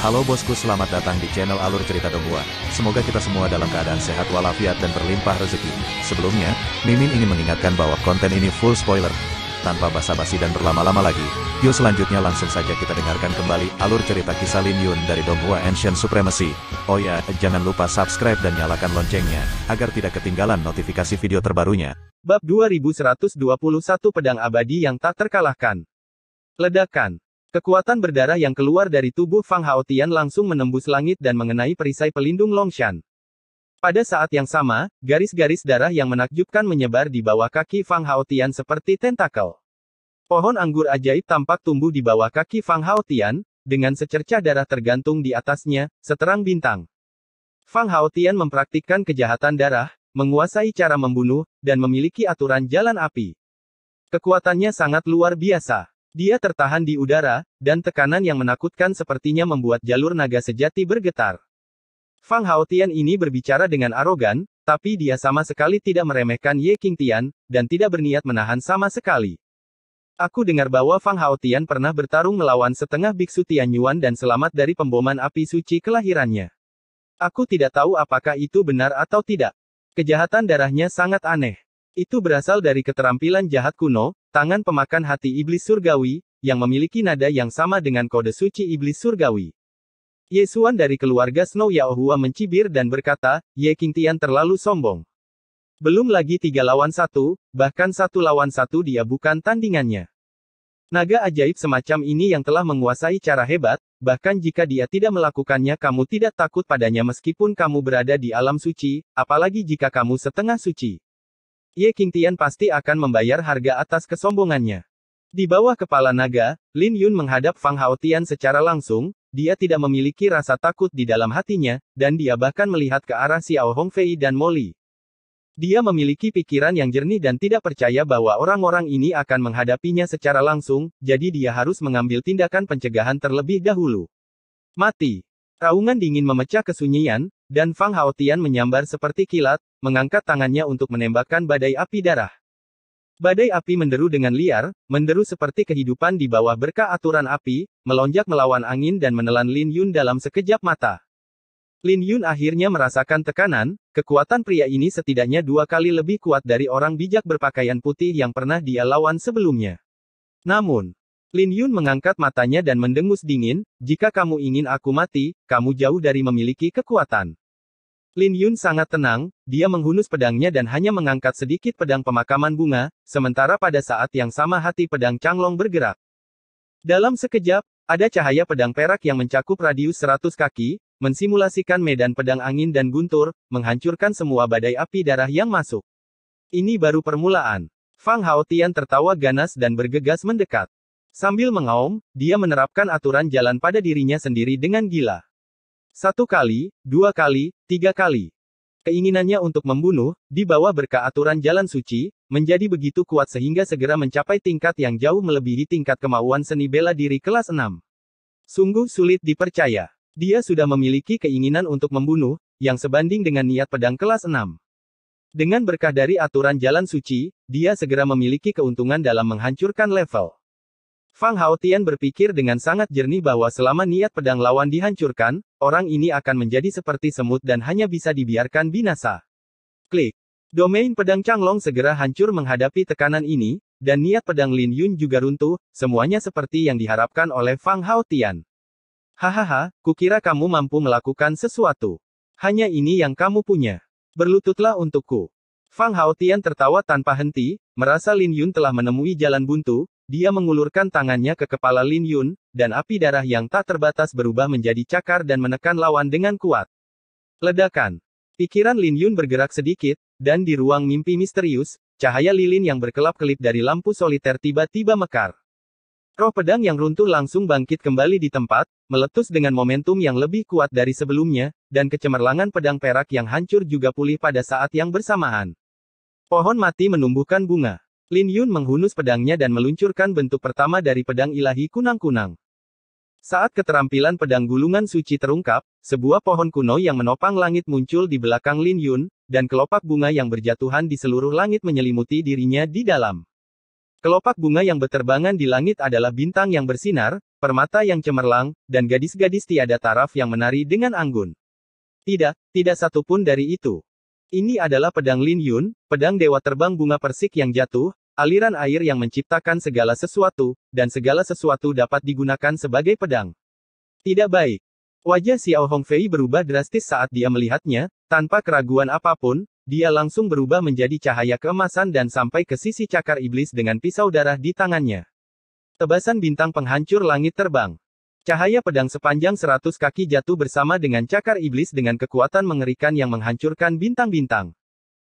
Halo bosku, selamat datang di channel Alur Cerita Donghua. Semoga kita semua dalam keadaan sehat walafiat dan berlimpah rezeki. Sebelumnya, Mimin ingin mengingatkan bahwa konten ini full spoiler. Tanpa basa-basi dan berlama-lama lagi, yuk selanjutnya langsung saja kita dengarkan kembali alur cerita kisah Lin Yun dari Donghua Ancient Supremacy. Oh ya, jangan lupa subscribe dan nyalakan loncengnya, agar tidak ketinggalan notifikasi video terbarunya. Bab 2121 Pedang Abadi yang tak terkalahkan. Ledakan. Kekuatan berdarah yang keluar dari tubuh Fang Haotian langsung menembus langit dan mengenai perisai pelindung Longshan. Pada saat yang sama, garis-garis darah yang menakjubkan menyebar di bawah kaki Fang Haotian seperti tentakel. Pohon anggur ajaib tampak tumbuh di bawah kaki Fang Haotian, dengan secercah darah tergantung di atasnya, seterang bintang. Fang Haotian mempraktikkan kejahatan darah, menguasai cara membunuh, dan memiliki aturan jalan api. Kekuatannya sangat luar biasa. Dia tertahan di udara, dan tekanan yang menakutkan sepertinya membuat jalur naga sejati bergetar. Fang Haotian ini berbicara dengan arogan, tapi dia sama sekali tidak meremehkan Ye Qingtian, dan tidak berniat menahan sama sekali. Aku dengar bahwa Fang Haotian pernah bertarung melawan setengah biksu Tianyuan dan selamat dari pemboman api suci kelahirannya. Aku tidak tahu apakah itu benar atau tidak. Kejahatan darahnya sangat aneh. Itu berasal dari keterampilan jahat kuno, tangan pemakan hati iblis surgawi, yang memiliki nada yang sama dengan kode suci iblis surgawi. Ye Xuan dari keluarga Snow Yaohua mencibir dan berkata, Ye Qingtian terlalu sombong. Belum lagi 3 lawan 1, bahkan 1 lawan 1 dia bukan tandingannya. Naga ajaib semacam ini yang telah menguasai cara hebat, bahkan jika dia tidak melakukannya kamu tidak takut padanya meskipun kamu berada di alam suci, apalagi jika kamu setengah suci. Ye Qingtian pasti akan membayar harga atas kesombongannya. Di bawah kepala naga, Lin Yun menghadap Fang Haotian secara langsung, dia tidak memiliki rasa takut di dalam hatinya, dan dia bahkan melihat ke arah Xiao Hongfei dan Molly. Dia memiliki pikiran yang jernih dan tidak percaya bahwa orang-orang ini akan menghadapinya secara langsung, jadi dia harus mengambil tindakan pencegahan terlebih dahulu. Mati. Raungan dingin memecah kesunyian, dan Fang Haotian menyambar seperti kilat, mengangkat tangannya untuk menembakkan badai api darah. Badai api menderu dengan liar, menderu seperti kehidupan di bawah berkah aturan api, melonjak melawan angin dan menelan Lin Yun dalam sekejap mata. Lin Yun akhirnya merasakan tekanan, kekuatan pria ini setidaknya 2 kali lebih kuat dari orang bijak berpakaian putih yang pernah dia lawan sebelumnya. Namun, Lin Yun mengangkat matanya dan mendengus dingin, jika kamu ingin aku mati, kamu jauh dari memiliki kekuatan. Lin Yun sangat tenang, dia menghunus pedangnya dan hanya mengangkat sedikit pedang pemakaman bunga, sementara pada saat yang sama hati pedang Changlong bergerak. Dalam sekejap, ada cahaya pedang perak yang mencakup radius 100 kaki, mensimulasikan medan pedang angin dan guntur, menghancurkan semua badai api darah yang masuk. Ini baru permulaan. Fang Haotian tertawa ganas dan bergegas mendekat. Sambil mengaum, dia menerapkan aturan jalan pada dirinya sendiri dengan gila. 1 kali, 2 kali, 3 kali. Keinginannya untuk membunuh, di bawah berkah aturan jalan suci, menjadi begitu kuat sehingga segera mencapai tingkat yang jauh melebihi tingkat kemauan seni bela diri kelas 6. Sungguh sulit dipercaya. Dia sudah memiliki keinginan untuk membunuh, yang sebanding dengan niat pedang kelas 6. Dengan berkah dari aturan jalan suci, dia segera memiliki keuntungan dalam menghancurkan level. Fang Haotian berpikir dengan sangat jernih bahwa selama niat pedang lawan dihancurkan, orang ini akan menjadi seperti semut dan hanya bisa dibiarkan binasa. Klik. Domain pedang Changlong segera hancur menghadapi tekanan ini, dan niat pedang Lin Yun juga runtuh, semuanya seperti yang diharapkan oleh Fang Haotian. Hahaha, kukira kamu mampu melakukan sesuatu. Hanya ini yang kamu punya. Berlututlah untukku. Fang Haotian tertawa tanpa henti, merasa Lin Yun telah menemui jalan buntu. Dia mengulurkan tangannya ke kepala Lin Yun, dan api darah yang tak terbatas berubah menjadi cakar dan menekan lawan dengan kuat. Ledakan. Pikiran Lin Yun bergerak sedikit, dan di ruang mimpi misterius, cahaya lilin yang berkelap-kelip dari lampu soliter tiba-tiba mekar. Roh pedang yang runtuh langsung bangkit kembali di tempat, meletus dengan momentum yang lebih kuat dari sebelumnya, dan kecemerlangan pedang perak yang hancur juga pulih pada saat yang bersamaan. Pohon mati menumbuhkan bunga. Lin Yun menghunus pedangnya dan meluncurkan bentuk pertama dari pedang ilahi kunang-kunang. Saat keterampilan pedang gulungan suci terungkap, sebuah pohon kuno yang menopang langit muncul di belakang Lin Yun, dan kelopak bunga yang berjatuhan di seluruh langit menyelimuti dirinya di dalam. Kelopak bunga yang berterbangan di langit adalah bintang yang bersinar, permata yang cemerlang, dan gadis-gadis tiada taraf yang menari dengan anggun. Tidak satu pun dari itu. Ini adalah pedang Lin Yun, pedang dewa terbang bunga persik yang jatuh, aliran air yang menciptakan segala sesuatu, dan segala sesuatu dapat digunakan sebagai pedang. Tidak baik. Wajah Xiao Hongfei berubah drastis saat dia melihatnya, tanpa keraguan apapun, dia langsung berubah menjadi cahaya keemasan dan sampai ke sisi cakar iblis dengan pisau darah di tangannya. Tebasan bintang penghancur langit terbang. Cahaya pedang sepanjang 100 kaki jatuh bersama dengan cakar iblis dengan kekuatan mengerikan yang menghancurkan bintang-bintang.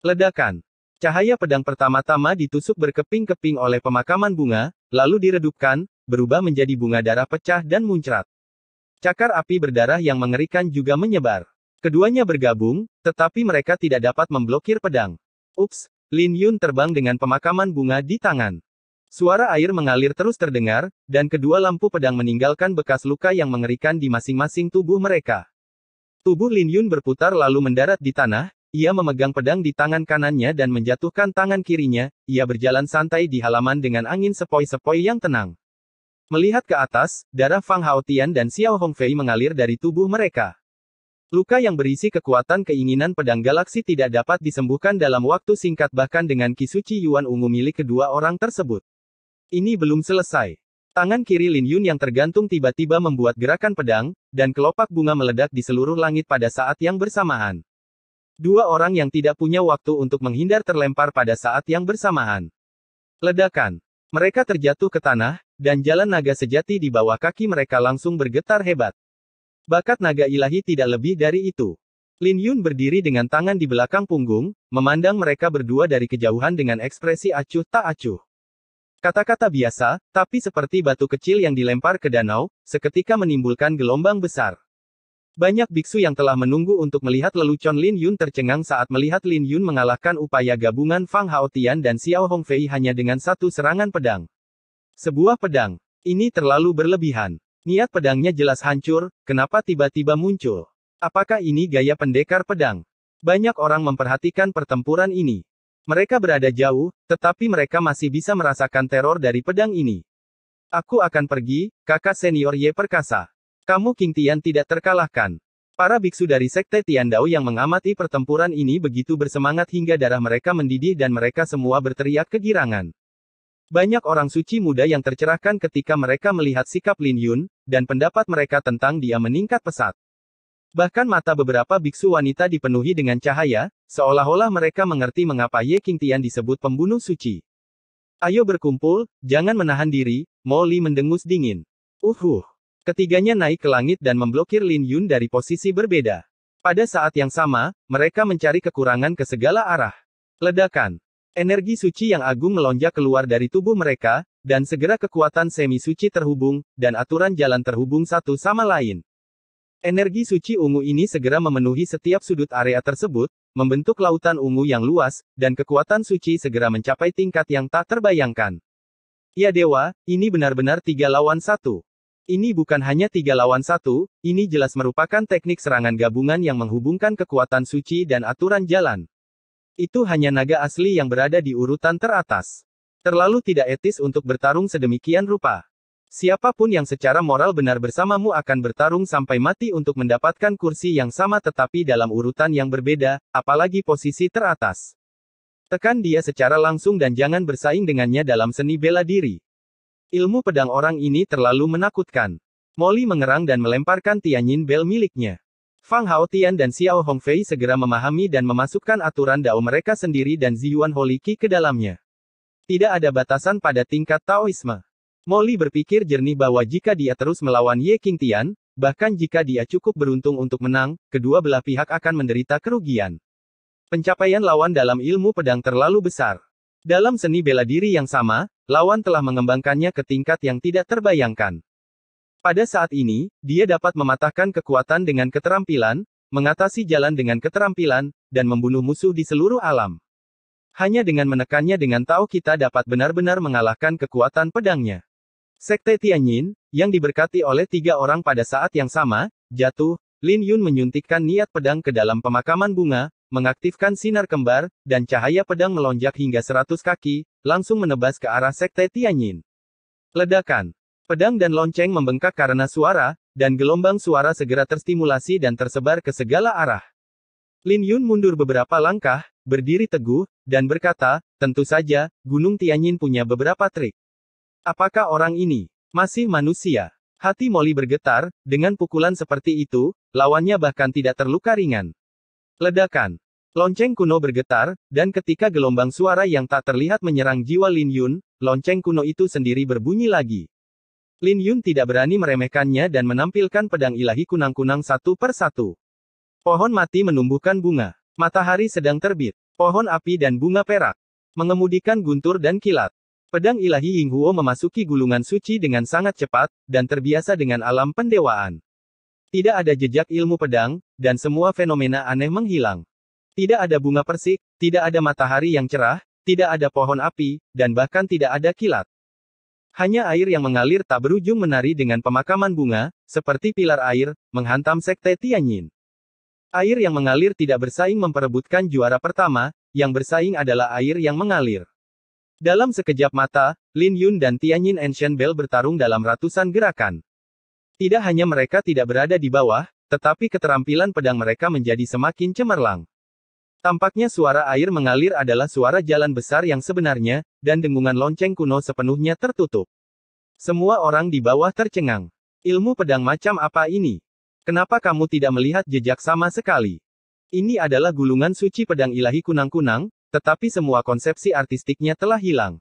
Ledakan. Cahaya pedang pertama-tama ditusuk berkeping-keping oleh pemakaman bunga, lalu diredupkan, berubah menjadi bunga darah pecah dan muncrat. Cakar api berdarah yang mengerikan juga menyebar. Keduanya bergabung, tetapi mereka tidak dapat memblokir pedang. Ups, Lin Yun terbang dengan pemakaman bunga di tangan. Suara air mengalir terus terdengar, dan kedua lampu pedang meninggalkan bekas luka yang mengerikan di masing-masing tubuh mereka. Tubuh Lin Yun berputar lalu mendarat di tanah, ia memegang pedang di tangan kanannya dan menjatuhkan tangan kirinya, ia berjalan santai di halaman dengan angin sepoi-sepoi yang tenang. Melihat ke atas, darah Fang Haotian dan Xiao Hongfei mengalir dari tubuh mereka. Luka yang berisi kekuatan keinginan pedang galaksi tidak dapat disembuhkan dalam waktu singkat bahkan dengan Ki Suci Yuan ungu milik kedua orang tersebut. Ini belum selesai. Tangan kiri Lin Yun yang tergantung tiba-tiba membuat gerakan pedang, dan kelopak bunga meledak di seluruh langit pada saat yang bersamaan. Dua orang yang tidak punya waktu untuk menghindar terlempar pada saat yang bersamaan. Ledakan. Mereka terjatuh ke tanah, dan jalan naga sejati di bawah kaki mereka langsung bergetar hebat. Bakat naga ilahi tidak lebih dari itu. Lin Yun berdiri dengan tangan di belakang punggung, memandang mereka berdua dari kejauhan dengan ekspresi acuh tak acuh. Kata-kata biasa, tapi seperti batu kecil yang dilempar ke danau, seketika menimbulkan gelombang besar. Banyak biksu yang telah menunggu untuk melihat lelucon Lin Yun tercengang saat melihat Lin Yun mengalahkan upaya gabungan Fang Haotian dan Xiao Hongfei hanya dengan satu serangan pedang. Sebuah pedang. Ini terlalu berlebihan. Niat pedangnya jelas hancur, kenapa tiba-tiba muncul? Apakah ini gaya pendekar pedang? Banyak orang memperhatikan pertempuran ini. Mereka berada jauh, tetapi mereka masih bisa merasakan teror dari pedang ini. Aku akan pergi, kakak senior Ye Perkasa. Kamu King Tian tidak terkalahkan. Para biksu dari Sekte Tiandao yang mengamati pertempuran ini begitu bersemangat hingga darah mereka mendidih dan mereka semua berteriak kegirangan. Banyak orang suci muda yang tercerahkan ketika mereka melihat sikap Lin Yun, dan pendapat mereka tentang dia meningkat pesat. Bahkan mata beberapa biksu wanita dipenuhi dengan cahaya, seolah-olah mereka mengerti mengapa Ye King Tian disebut pembunuh suci. Ayo berkumpul, jangan menahan diri, Molly mendengus dingin. Ketiganya naik ke langit dan memblokir Lin Yun dari posisi berbeda. Pada saat yang sama, mereka mencari kekurangan ke segala arah. Ledakan. Energi suci yang agung melonjak keluar dari tubuh mereka, dan segera kekuatan semi-suci terhubung, dan aturan jalan terhubung satu sama lain. Energi suci ungu ini segera memenuhi setiap sudut area tersebut, membentuk lautan ungu yang luas, dan kekuatan suci segera mencapai tingkat yang tak terbayangkan. Ya dewa, ini benar-benar 3 lawan 1. Ini bukan hanya 3 lawan 1, ini jelas merupakan teknik serangan gabungan yang menghubungkan kekuatan suci dan aturan jalan. Itu hanya naga asli yang berada di urutan teratas. Terlalu tidak etis untuk bertarung sedemikian rupa. Siapapun yang secara moral benar bersamamu akan bertarung sampai mati untuk mendapatkan kursi yang sama tetapi dalam urutan yang berbeda, apalagi posisi teratas. Tekan dia secara langsung dan jangan bersaing dengannya dalam seni bela diri. Ilmu pedang orang ini terlalu menakutkan. Molly mengerang dan melemparkan Tianyin Bell miliknya. Fang Haotian dan Xiao Hongfei segera memahami dan memasukkan aturan Dao mereka sendiri dan Ziyuan Holy Qi ke dalamnya. Tidak ada batasan pada tingkat Taoisme. Molly berpikir jernih bahwa jika dia terus melawan Ye King Tian, bahkan jika dia cukup beruntung untuk menang, kedua belah pihak akan menderita kerugian. Pencapaian lawan dalam ilmu pedang terlalu besar. Dalam seni bela diri yang sama, lawan telah mengembangkannya ke tingkat yang tidak terbayangkan. Pada saat ini, dia dapat mematahkan kekuatan dengan keterampilan, mengatasi jalan dengan keterampilan, dan membunuh musuh di seluruh alam. Hanya dengan menekannya dengan Tao kita dapat benar-benar mengalahkan kekuatan pedangnya. Sekte Tianyin, yang diberkati oleh 3 orang pada saat yang sama, jatuh, Lin Yun menyuntikkan niat pedang ke dalam pemakaman bunga, mengaktifkan sinar kembar, dan cahaya pedang melonjak hingga 100 kaki, langsung menebas ke arah Sekte Tianyin. Ledakan. Pedang dan lonceng membengkak karena suara, dan gelombang suara segera terstimulasi dan tersebar ke segala arah. Lin Yun mundur beberapa langkah, berdiri teguh, dan berkata, tentu saja, Gunung Tianyin punya beberapa trik. Apakah orang ini masih manusia? Hati Molly bergetar, dengan pukulan seperti itu, lawannya bahkan tidak terluka ringan. Ledakan. Lonceng kuno bergetar, dan ketika gelombang suara yang tak terlihat menyerang jiwa Lin Yun, lonceng kuno itu sendiri berbunyi lagi. Lin Yun tidak berani meremehkannya dan menampilkan pedang ilahi kunang-kunang satu per satu. Pohon mati menumbuhkan bunga. Matahari sedang terbit. Pohon api dan bunga perak mengemudikan guntur dan kilat. Pedang ilahi Ying Huo memasuki gulungan suci dengan sangat cepat, dan terbiasa dengan alam pendewaan. Tidak ada jejak ilmu pedang, dan semua fenomena aneh menghilang. Tidak ada bunga persik, tidak ada matahari yang cerah, tidak ada pohon api, dan bahkan tidak ada kilat. Hanya air yang mengalir tak berujung menari dengan pemakaman bunga, seperti pilar air, menghantam sekte Tianyin. Air yang mengalir tidak bersaing memperebutkan juara pertama, yang bersaing adalah air yang mengalir. Dalam sekejap mata, Lin Yun dan Tianyin Ancient Bell bertarung dalam ratusan gerakan. Tidak hanya mereka tidak berada di bawah, tetapi keterampilan pedang mereka menjadi semakin cemerlang. Tampaknya suara air mengalir adalah suara jalan besar yang sebenarnya, dan dengungan lonceng kuno sepenuhnya tertutup. Semua orang di bawah tercengang. Ilmu pedang macam apa ini? Kenapa kamu tidak melihat jejak sama sekali? Ini adalah gulungan suci pedang ilahi kunang-kunang, tetapi semua konsepsi artistiknya telah hilang.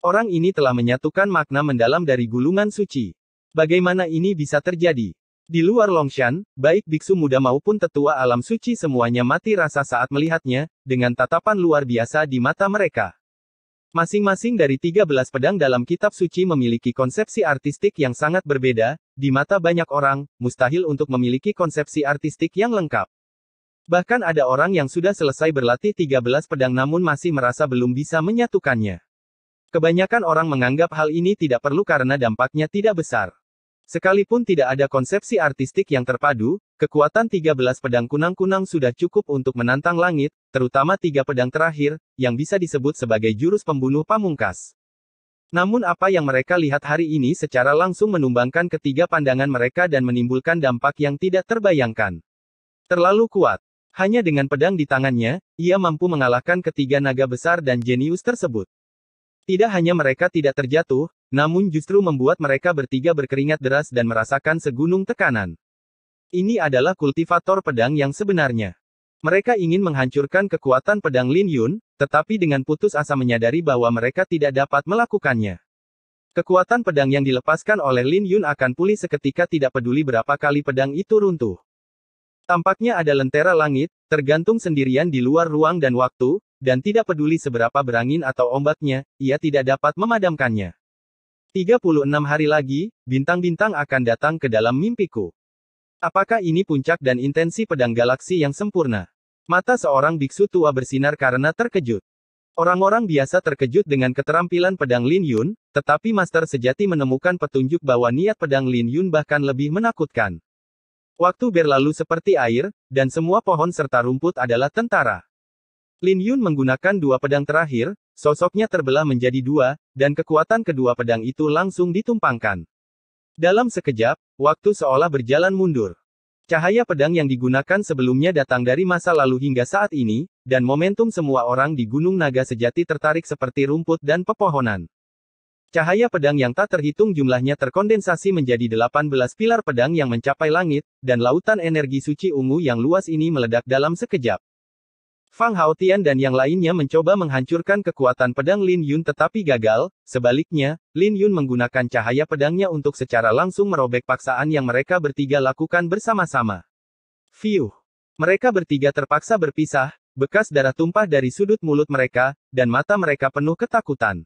Orang ini telah menyatukan makna mendalam dari gulungan suci. Bagaimana ini bisa terjadi? Di luar Longshan, baik biksu muda maupun tetua alam suci semuanya mati rasa saat melihatnya, dengan tatapan luar biasa di mata mereka. Masing-masing dari 13 pedang dalam kitab suci memiliki konsepsi artistik yang sangat berbeda, di mata banyak orang, mustahil untuk memiliki konsepsi artistik yang lengkap. Bahkan ada orang yang sudah selesai berlatih 13 pedang namun masih merasa belum bisa menyatukannya. Kebanyakan orang menganggap hal ini tidak perlu karena dampaknya tidak besar. Sekalipun tidak ada konsepsi artistik yang terpadu, kekuatan 13 pedang kunang-kunang sudah cukup untuk menantang langit, terutama 3 pedang terakhir, yang bisa disebut sebagai jurus pembunuh pamungkas. Namun apa yang mereka lihat hari ini secara langsung menumbangkan ketiga pandangan mereka dan menimbulkan dampak yang tidak terbayangkan. Terlalu kuat. Hanya dengan pedang di tangannya, ia mampu mengalahkan ketiga naga besar dan jenius tersebut. Tidak hanya mereka tidak terjatuh, namun justru membuat mereka bertiga berkeringat deras dan merasakan segunung tekanan. Ini adalah kultivator pedang yang sebenarnya. Mereka ingin menghancurkan kekuatan pedang Lin Yun, tetapi dengan putus asa menyadari bahwa mereka tidak dapat melakukannya. Kekuatan pedang yang dilepaskan oleh Lin Yun akan pulih seketika tidak peduli berapa kali pedang itu runtuh. Tampaknya ada lentera langit, tergantung sendirian di luar ruang dan waktu, dan tidak peduli seberapa berangin atau ombaknya, ia tidak dapat memadamkannya. 36 hari lagi, bintang-bintang akan datang ke dalam mimpiku. Apakah ini puncak dan intensi pedang galaksi yang sempurna? Mata seorang biksu tua bersinar karena terkejut. Orang-orang biasa terkejut dengan keterampilan pedang Lin Yun, tetapi master sejati menemukan petunjuk bahwa niat pedang Lin Yun bahkan lebih menakutkan. Waktu berlalu seperti air, dan semua pohon serta rumput adalah tentara. Lin Yun menggunakan 2 pedang terakhir, sosoknya terbelah menjadi 2, dan kekuatan kedua pedang itu langsung ditumpangkan. Dalam sekejap, waktu seolah berjalan mundur. Cahaya pedang yang digunakan sebelumnya datang dari masa lalu hingga saat ini, dan momentum semua orang di Gunung Naga Sejati tertarik seperti rumput dan pepohonan. Cahaya pedang yang tak terhitung jumlahnya terkondensasi menjadi 18 pilar pedang yang mencapai langit, dan lautan energi suci ungu yang luas ini meledak dalam sekejap. Fang Haotian dan yang lainnya mencoba menghancurkan kekuatan pedang Lin Yun tetapi gagal, sebaliknya, Lin Yun menggunakan cahaya pedangnya untuk secara langsung merobek paksaan yang mereka bertiga lakukan bersama-sama. Fiuh! Mereka bertiga terpaksa berpisah, bekas darah tumpah dari sudut mulut mereka, dan mata mereka penuh ketakutan.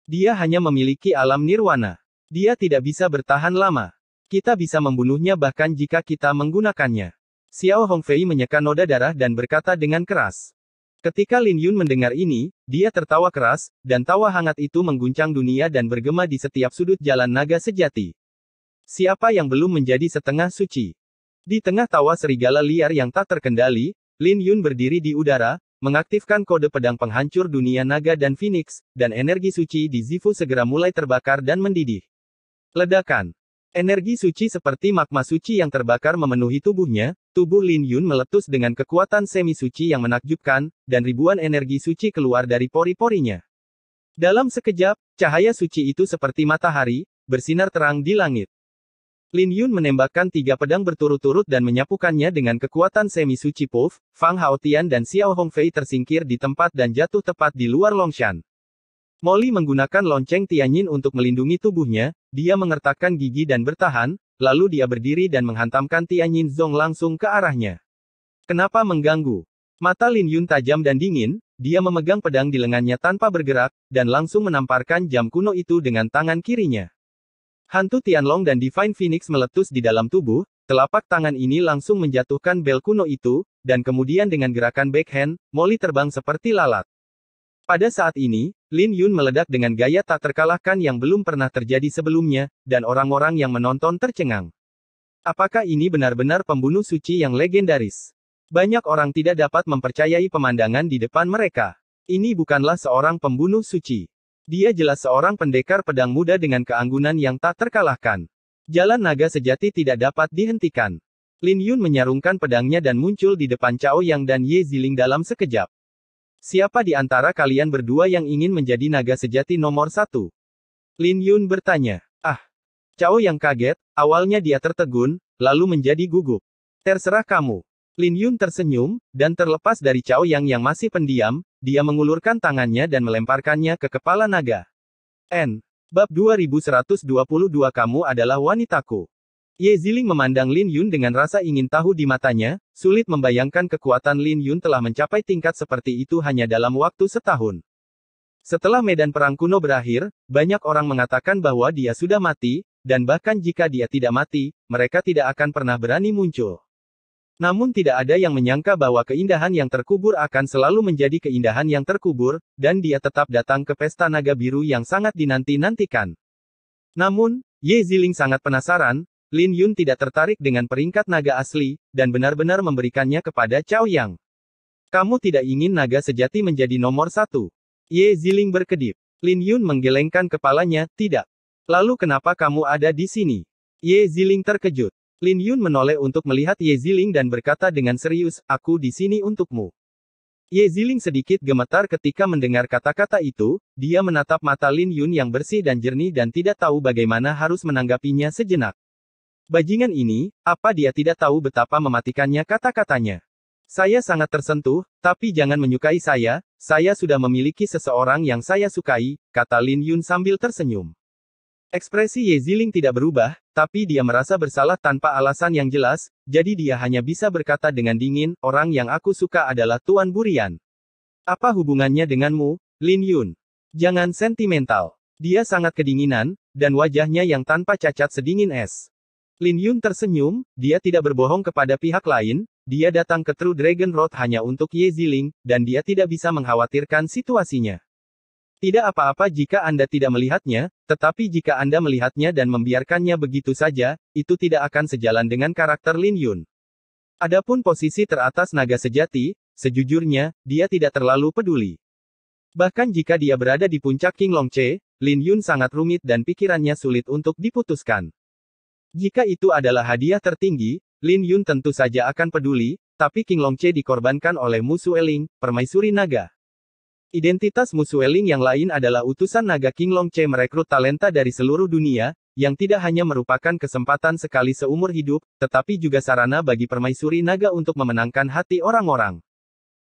Dia hanya memiliki alam nirwana. Dia tidak bisa bertahan lama. Kita bisa membunuhnya bahkan jika kita menggunakannya. Xiao Hongfei menyeka noda darah dan berkata dengan keras. Ketika Lin Yun mendengar ini, dia tertawa keras, dan tawa hangat itu mengguncang dunia dan bergema di setiap sudut jalan naga sejati. Siapa yang belum menjadi setengah suci? Di tengah tawa serigala liar yang tak terkendali, Lin Yun berdiri di udara, mengaktifkan kode pedang penghancur dunia naga dan Phoenix, dan energi suci di Zifu segera mulai terbakar dan mendidih. Ledakan. Energi suci seperti magma suci yang terbakar memenuhi tubuhnya, tubuh Lin Yun meletus dengan kekuatan semi-suci yang menakjubkan, dan ribuan energi suci keluar dari pori-porinya. Dalam sekejap, cahaya suci itu seperti matahari, bersinar terang di langit. Lin Yun menembakkan 3 pedang berturut-turut dan menyapukannya dengan kekuatan semi-suci Puff. Fang Haotian dan Xiao Hongfei tersingkir di tempat dan jatuh tepat di luar Longshan. Molly menggunakan lonceng Tianyin untuk melindungi tubuhnya, dia mengertakkan gigi dan bertahan, lalu dia berdiri dan menghantamkan Tianyin Zong langsung ke arahnya. Kenapa mengganggu? Mata Lin Yun tajam dan dingin, dia memegang pedang di lengannya tanpa bergerak, dan langsung menamparkan jam kuno itu dengan tangan kirinya. Hantu Tianlong dan Divine Phoenix meletus di dalam tubuh, telapak tangan ini langsung menjatuhkan bel kuno itu, dan kemudian dengan gerakan backhand, Molly terbang seperti lalat. Pada saat ini, Lin Yun meledak dengan gaya tak terkalahkan yang belum pernah terjadi sebelumnya, dan orang-orang yang menonton tercengang. Apakah ini benar-benar pembunuh suci yang legendaris? Banyak orang tidak dapat mempercayai pemandangan di depan mereka. Ini bukanlah seorang pembunuh suci. Dia jelas seorang pendekar pedang muda dengan keanggunan yang tak terkalahkan. Jalan naga sejati tidak dapat dihentikan. Lin Yun menyarungkan pedangnya dan muncul di depan Cao Yang dan Ye Ziling dalam sekejap. Siapa di antara kalian berdua yang ingin menjadi naga sejati nomor 1? Lin Yun bertanya. Cao Yang kaget, awalnya dia tertegun, lalu menjadi gugup. Terserah kamu. Lin Yun tersenyum, dan terlepas dari Cao Yang masih pendiam, dia mengulurkan tangannya dan melemparkannya ke kepala naga. Bab 2122 Kamu adalah wanitaku. Ye Ziling memandang Lin Yun dengan rasa ingin tahu di matanya, sulit membayangkan kekuatan Lin Yun telah mencapai tingkat seperti itu hanya dalam waktu setahun. Setelah medan perang kuno berakhir, banyak orang mengatakan bahwa dia sudah mati, dan bahkan jika dia tidak mati, mereka tidak akan pernah berani muncul. Namun tidak ada yang menyangka bahwa keindahan yang terkubur akan selalu menjadi keindahan yang terkubur, dan dia tetap datang ke pesta naga biru yang sangat dinanti-nantikan. Namun, Ye Ziling sangat penasaran. Lin Yun tidak tertarik dengan peringkat naga asli, dan benar-benar memberikannya kepada Cao Yang. Kamu tidak ingin naga sejati menjadi nomor 1? Ye Ziling berkedip. Lin Yun menggelengkan kepalanya, tidak. Lalu kenapa kamu ada di sini? Ye Ziling terkejut. Lin Yun menoleh untuk melihat Ye Ziling dan berkata dengan serius, aku di sini untukmu. Ye Ziling sedikit gemetar ketika mendengar kata-kata itu, dia menatap mata Lin Yun yang bersih dan jernih dan tidak tahu bagaimana harus menanggapinya sejenak. Bajingan ini, apa dia tidak tahu betapa mematikannya kata-katanya? Saya sangat tersentuh, tapi jangan menyukai saya sudah memiliki seseorang yang saya sukai, kata Lin Yun sambil tersenyum. Ekspresi Ye Ziling tidak berubah, tapi dia merasa bersalah tanpa alasan yang jelas, jadi dia hanya bisa berkata dengan dingin, orang yang aku suka adalah Tuan Burian. Apa hubungannya denganmu, Lin Yun? Jangan sentimental. Dia sangat kedinginan, dan wajahnya yang tanpa cacat sedingin es. Lin Yun tersenyum, dia tidak berbohong kepada pihak lain, dia datang ke True Dragon Road hanya untuk Ye Ziling, dan dia tidak bisa mengkhawatirkan situasinya. Tidak apa-apa jika Anda tidak melihatnya, tetapi jika Anda melihatnya dan membiarkannya begitu saja, itu tidak akan sejalan dengan karakter Lin Yun. Adapun posisi teratas naga sejati, sejujurnya, dia tidak terlalu peduli. Bahkan jika dia berada di puncak King Longche, Lin Yun sangat rumit dan pikirannya sulit untuk diputuskan. Jika itu adalah hadiah tertinggi, Lin Yun tentu saja akan peduli, tapi King Longche dikorbankan oleh Mu Sueling, permaisuri naga. Identitas Mu Sueling yang lain adalah utusan naga King Longche merekrut talenta dari seluruh dunia, yang tidak hanya merupakan kesempatan sekali seumur hidup, tetapi juga sarana bagi permaisuri naga untuk memenangkan hati orang-orang.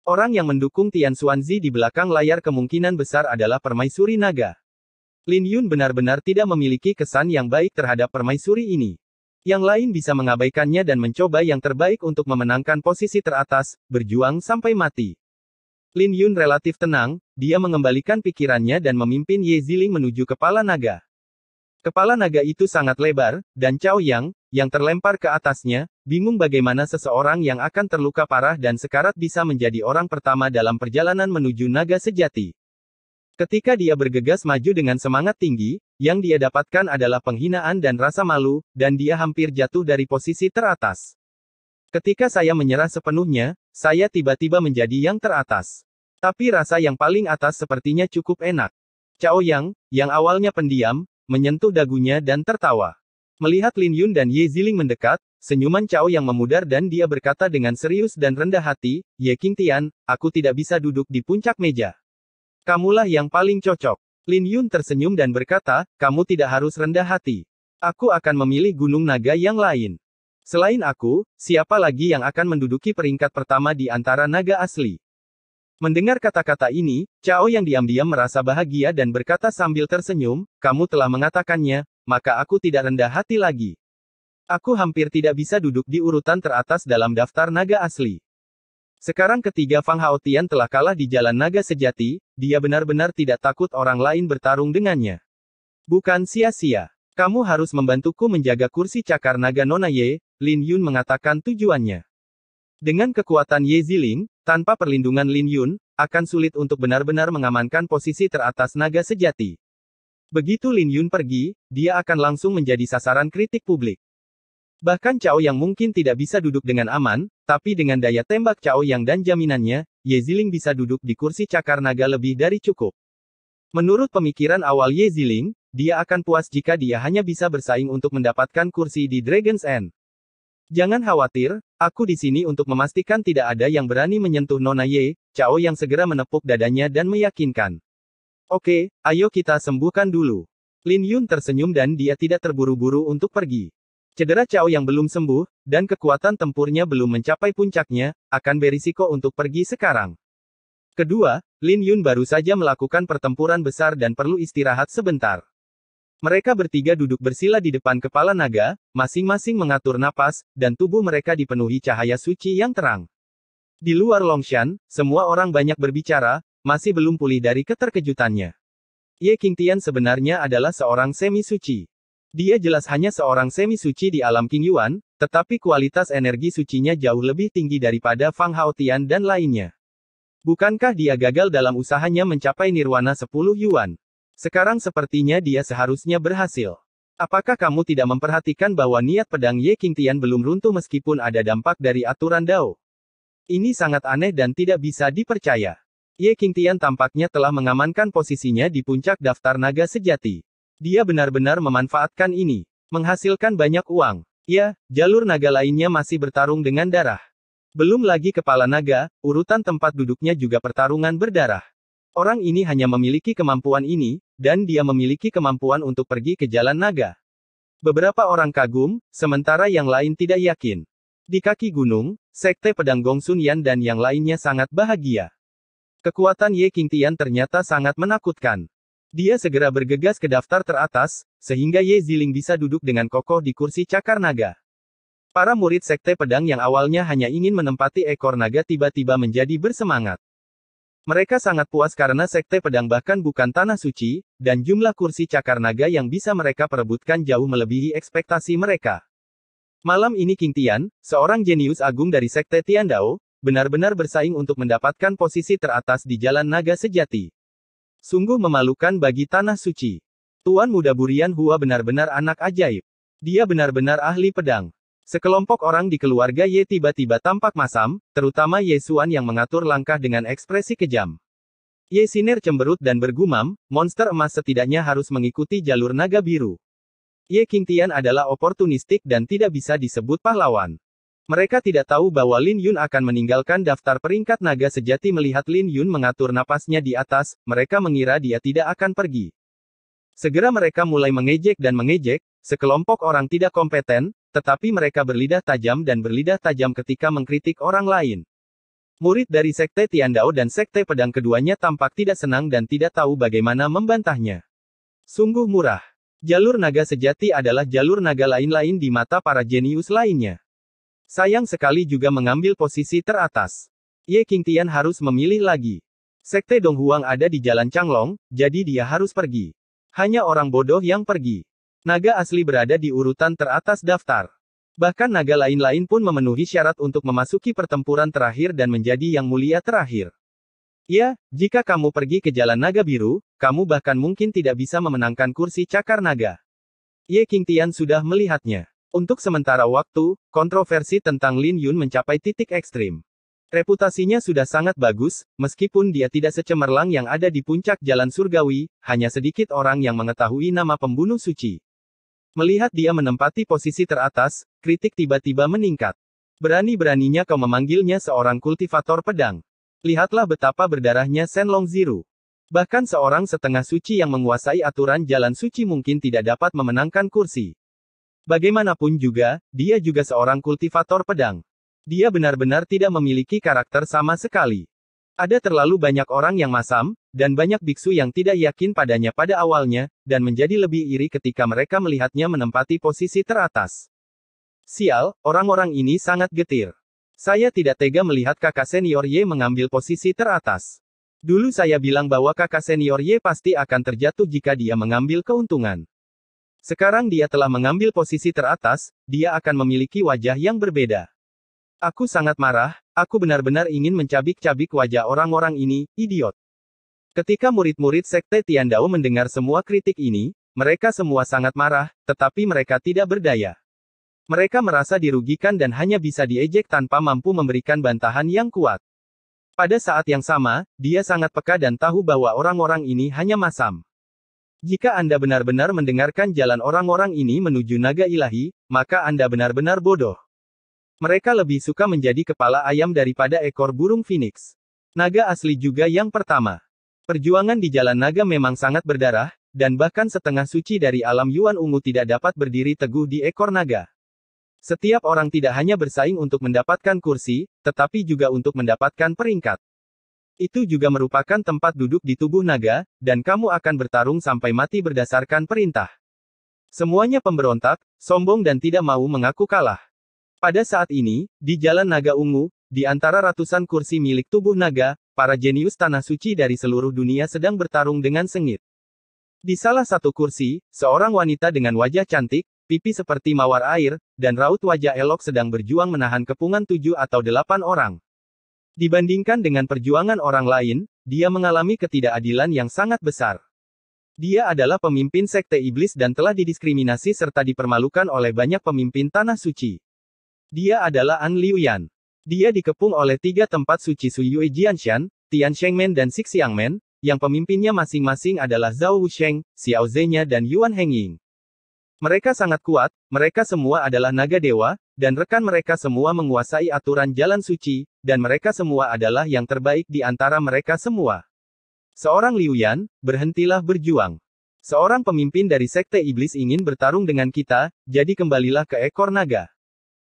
Orang yang mendukung Tian Xuanzi di belakang layar kemungkinan besar adalah permaisuri naga. Lin Yun benar-benar tidak memiliki kesan yang baik terhadap permaisuri ini. Yang lain bisa mengabaikannya dan mencoba yang terbaik untuk memenangkan posisi teratas, berjuang sampai mati. Lin Yun relatif tenang, dia mengembalikan pikirannya dan memimpin Ye Ziling menuju kepala naga. Kepala naga itu sangat lebar, dan Cao Yang, yang terlempar ke atasnya, bingung bagaimana seseorang yang akan terluka parah dan sekarat bisa menjadi orang pertama dalam perjalanan menuju naga sejati. Ketika dia bergegas maju dengan semangat tinggi, yang dia dapatkan adalah penghinaan dan rasa malu, dan dia hampir jatuh dari posisi teratas. Ketika saya menyerah sepenuhnya, saya tiba-tiba menjadi yang teratas. Tapi rasa yang paling atas sepertinya cukup enak. Cao Yang, yang awalnya pendiam, menyentuh dagunya dan tertawa. Melihat Lin Yun dan Ye Ziling mendekat, senyuman Cao yang memudar dan dia berkata dengan serius dan rendah hati, Ye Qingtian, aku tidak bisa duduk di puncak meja. Kamulah yang paling cocok. Lin Yun tersenyum dan berkata, kamu tidak harus rendah hati. Aku akan memilih Gunung Naga yang lain. Selain aku, siapa lagi yang akan menduduki peringkat pertama di antara naga asli? Mendengar kata-kata ini, Cao yang diam-diam merasa bahagia dan berkata sambil tersenyum, kamu telah mengatakannya, maka aku tidak rendah hati lagi. Aku hampir tidak bisa duduk di urutan teratas dalam daftar naga asli. Sekarang ketiga Fang Haotian telah kalah di jalan naga sejati, dia benar-benar tidak takut orang lain bertarung dengannya. Bukan sia-sia. Kamu harus membantuku menjaga kursi cakar naga Nona Ye, Lin Yun mengatakan tujuannya. Dengan kekuatan Ye Ziling, tanpa perlindungan Lin Yun, akan sulit untuk benar-benar mengamankan posisi teratas naga sejati. Begitu Lin Yun pergi, dia akan langsung menjadi sasaran kritik publik. Bahkan Cao yang mungkin tidak bisa duduk dengan aman, tapi dengan daya tembak Cao yang dan jaminannya, Ye Ziling bisa duduk di kursi cakar naga lebih dari cukup. Menurut pemikiran awal Ye Ziling, dia akan puas jika dia hanya bisa bersaing untuk mendapatkan kursi di Dragon's End. Jangan khawatir, aku di sini untuk memastikan tidak ada yang berani menyentuh Nona Ye, Cao yang segera menepuk dadanya dan meyakinkan. Oke, ayo kita sembuhkan dulu. Lin Yun tersenyum dan dia tidak terburu-buru untuk pergi. Cedera Cao yang belum sembuh, dan kekuatan tempurnya belum mencapai puncaknya, akan berisiko untuk pergi sekarang. Kedua, Lin Yun baru saja melakukan pertempuran besar dan perlu istirahat sebentar. Mereka bertiga duduk bersila di depan kepala naga, masing-masing mengatur napas, dan tubuh mereka dipenuhi cahaya suci yang terang. Di luar Longshan, semua orang banyak berbicara, masih belum pulih dari keterkejutannya. Ye Qingtian sebenarnya adalah seorang semi-suci. Dia jelas hanya seorang semi-suci di alam King Yuan, tetapi kualitas energi sucinya jauh lebih tinggi daripada Fang Haotian dan lainnya. Bukankah dia gagal dalam usahanya mencapai nirwana 10 Yuan? Sekarang sepertinya dia seharusnya berhasil. Apakah kamu tidak memperhatikan bahwa niat pedang Ye Qingtian belum runtuh meskipun ada dampak dari aturan Dao? Ini sangat aneh dan tidak bisa dipercaya. Ye Qingtian tampaknya telah mengamankan posisinya di puncak daftar naga sejati. Dia benar-benar memanfaatkan ini. Menghasilkan banyak uang. Ya, jalur naga lainnya masih bertarung dengan darah. Belum lagi kepala naga, urutan tempat duduknya juga pertarungan berdarah. Orang ini hanya memiliki kemampuan ini, dan dia memiliki kemampuan untuk pergi ke jalan naga. Beberapa orang kagum, sementara yang lain tidak yakin. Di kaki gunung, Sekte Pedang Gongsun Yan dan yang lainnya sangat bahagia. Kekuatan Ye Qingtian ternyata sangat menakutkan. Dia segera bergegas ke daftar teratas, sehingga Ye Ziling bisa duduk dengan kokoh di kursi cakar naga. Para murid Sekte Pedang yang awalnya hanya ingin menempati ekor naga tiba-tiba menjadi bersemangat. Mereka sangat puas karena Sekte Pedang bahkan bukan tanah suci, dan jumlah kursi cakar naga yang bisa mereka perebutkan jauh melebihi ekspektasi mereka. Malam ini Qingtian, seorang jenius agung dari Sekte Tiandao, benar-benar bersaing untuk mendapatkan posisi teratas di jalan naga sejati. Sungguh memalukan bagi tanah suci. Tuan Muda Burian Hua benar-benar anak ajaib. Dia benar-benar ahli pedang. Sekelompok orang di keluarga Ye tiba-tiba tampak masam, terutama Ye Xuan yang mengatur langkah dengan ekspresi kejam. Ye Siner cemberut dan bergumam, monster emas setidaknya harus mengikuti jalur naga biru. Ye Qingtian adalah oportunistik dan tidak bisa disebut pahlawan. Mereka tidak tahu bahwa Lin Yun akan meninggalkan daftar peringkat naga sejati. Melihat Lin Yun mengatur napasnya di atas, mereka mengira dia tidak akan pergi. Segera mereka mulai mengejek dan mengejek, sekelompok orang tidak kompeten, tetapi mereka berlidah tajam dan berlidah tajam ketika mengkritik orang lain. Murid dari Sekte Tiandao dan Sekte Pedang keduanya tampak tidak senang dan tidak tahu bagaimana membantahnya. Sungguh murah. Jalur naga sejati adalah jalur naga lain-lain di mata para jenius lainnya. Sayang sekali juga mengambil posisi teratas. Ye Qingtian harus memilih lagi. Sekte Donghuang ada di Jalan Changlong, jadi dia harus pergi. Hanya orang bodoh yang pergi. Naga asli berada di urutan teratas daftar. Bahkan naga lain-lain pun memenuhi syarat untuk memasuki pertempuran terakhir dan menjadi yang mulia terakhir. Ya, jika kamu pergi ke jalan naga biru, kamu bahkan mungkin tidak bisa memenangkan kursi cakar naga. Ye Qingtian sudah melihatnya. Untuk sementara waktu, kontroversi tentang Lin Yun mencapai titik ekstrim. Reputasinya sudah sangat bagus, meskipun dia tidak secemerlang yang ada di puncak jalan surgawi, hanya sedikit orang yang mengetahui nama pembunuh suci. Melihat dia menempati posisi teratas, kritik tiba-tiba meningkat. Berani-beraninya kau memanggilnya seorang kultivator pedang. Lihatlah betapa berdarahnya Shenlong Ziru. Bahkan seorang setengah suci yang menguasai aturan jalan suci mungkin tidak dapat memenangkan kursi. Bagaimanapun juga, dia juga seorang kultivator pedang. Dia benar-benar tidak memiliki karakter sama sekali. Ada terlalu banyak orang yang masam, dan banyak biksu yang tidak yakin padanya pada awalnya, dan menjadi lebih iri ketika mereka melihatnya menempati posisi teratas. Sial, orang-orang ini sangat getir. Saya tidak tega melihat kakak senior Ye mengambil posisi teratas. Dulu saya bilang bahwa kakak senior Ye pasti akan terjatuh jika dia mengambil keuntungan. Sekarang dia telah mengambil posisi teratas, dia akan memiliki wajah yang berbeda. Aku sangat marah, aku benar-benar ingin mencabik-cabik wajah orang-orang ini, idiot. Ketika murid-murid Sekte Tiandao mendengar semua kritik ini, mereka semua sangat marah, tetapi mereka tidak berdaya. Mereka merasa dirugikan dan hanya bisa diejek tanpa mampu memberikan bantahan yang kuat. Pada saat yang sama, dia sangat peka dan tahu bahwa orang-orang ini hanya masam. Jika Anda benar-benar mendengarkan jalan orang-orang ini menuju naga ilahi, maka Anda benar-benar bodoh. Mereka lebih suka menjadi kepala ayam daripada ekor burung phoenix. Naga asli juga yang pertama. Perjuangan di jalan naga memang sangat berdarah, dan bahkan setengah suci dari alam Yuan Ungu tidak dapat berdiri teguh di ekor naga. Setiap orang tidak hanya bersaing untuk mendapatkan kursi, tetapi juga untuk mendapatkan peringkat. Itu juga merupakan tempat duduk di tubuh naga, dan kamu akan bertarung sampai mati berdasarkan perintah. Semuanya pemberontak, sombong dan tidak mau mengaku kalah. Pada saat ini, di Jalan Naga Ungu, di antara ratusan kursi milik tubuh naga, para jenius tanah suci dari seluruh dunia sedang bertarung dengan sengit. Di salah satu kursi, seorang wanita dengan wajah cantik, pipi seperti mawar air, dan raut wajah elok sedang berjuang menahan kepungan 7 atau 8 orang. Dibandingkan dengan perjuangan orang lain, dia mengalami ketidakadilan yang sangat besar. Dia adalah pemimpin Sekte Iblis dan telah didiskriminasi serta dipermalukan oleh banyak pemimpin tanah suci. Dia adalah An Liuyan. Dia dikepung oleh 3 tempat suci Suyue Jianshan, Tian Shengmen dan Xiangmen, yang pemimpinnya masing-masing adalah Zhao Wusheng, Xiao Zenya dan Yuan Hengying. Mereka sangat kuat, mereka semua adalah naga dewa, dan rekan mereka semua menguasai aturan jalan suci, dan mereka semua adalah yang terbaik di antara mereka semua. Seorang Liuyan, berhentilah berjuang. Seorang pemimpin dari Sekte Iblis ingin bertarung dengan kita, jadi kembalilah ke ekor naga.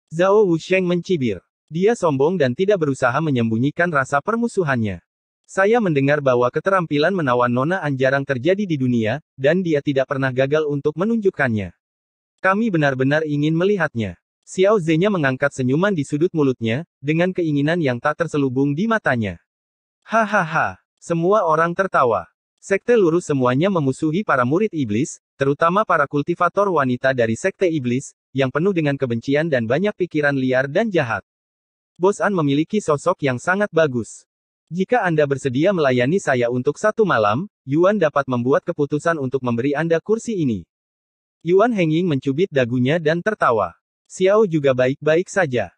Zhao Wusheng mencibir. Dia sombong dan tidak berusaha menyembunyikan rasa permusuhannya. Saya mendengar bahwa keterampilan menawan Nona An jarang terjadi di dunia, dan dia tidak pernah gagal untuk menunjukkannya. Kami benar-benar ingin melihatnya. Xiao Zenya mengangkat senyuman di sudut mulutnya, dengan keinginan yang tak terselubung di matanya. Hahaha. Semua orang tertawa. Sekte lurus semuanya memusuhi para murid iblis, terutama para kultivator wanita dari Sekte Iblis, yang penuh dengan kebencian dan banyak pikiran liar dan jahat. Bos An memiliki sosok yang sangat bagus. Jika Anda bersedia melayani saya untuk 1 malam, Yuan dapat membuat keputusan untuk memberi Anda kursi ini. Yuan Hengying mencubit dagunya dan tertawa. Xiao juga baik-baik saja.